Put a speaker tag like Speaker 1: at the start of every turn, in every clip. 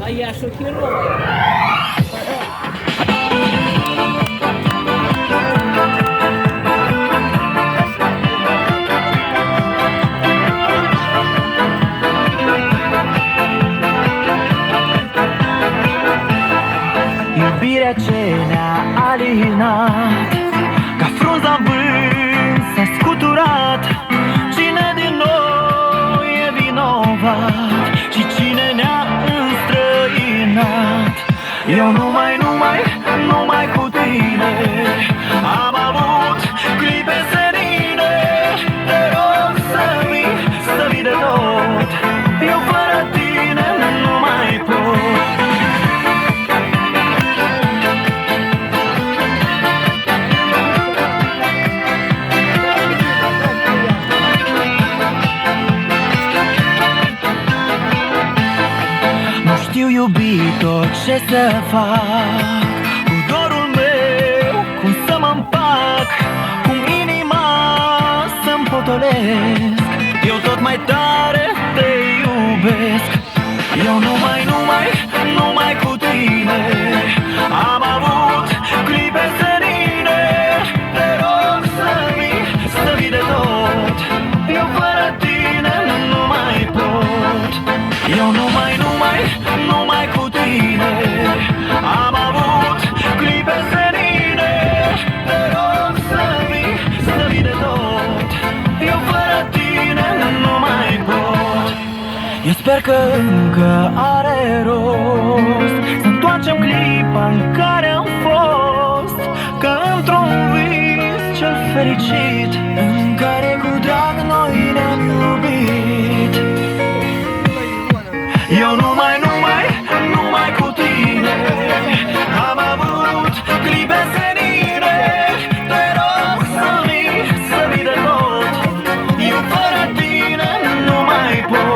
Speaker 1: А я шокирована.
Speaker 2: Iubirea ce ne-a alinat, ca frunza în vânt s-a scuturat. Cine din noi e vinovat și cine ne-a înstrăinat? Eu numai cu tine am avut clipe senine. Te rog să vii de tot. Eu fără tine nu mai pot. Nu știu, iubito, ce să fac cu dorul meu, cum să mă împac, cum inima să-mi potolesc. Eu tot mai tare te iubesc. Eu numai cu tine am avut clipe senine. Te rog să vii de tot. Eu fără tine nu mai pot. Eu numai cu tine am avut clipe senine. Te rog să vii de tot. Eu fără tine nu mai pot. Eu sper că încă are rost să întoarcem clipa în care am fost, ca într-un vis cel fericit în care cu drag noi ne-am iubit. Eu numai cu tine am avut clipe senine. Te rog să vii de tot. Eu fără tine nu mai pot.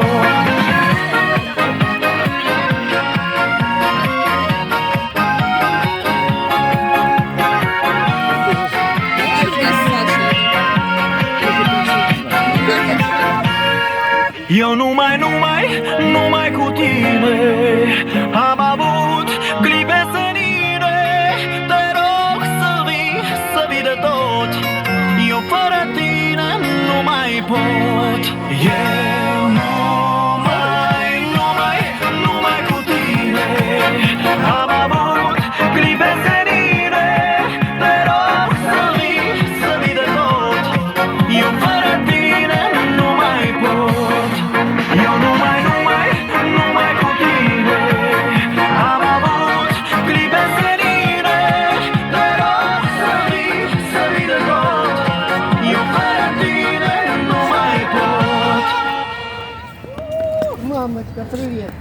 Speaker 2: Eu numai cu tine am avut clipe senine. Te rog să vii de tot. Eu fără tine nu mai pot. Eu numai cu tine am avut clipe senine. Te rog să vii de tot. Eu fără tine nu mai pot. Eu numai cu tine am avut clipe senine. Te rog să vii de tot. Eu fără tine nu mai pot.
Speaker 1: Мамочка, привет.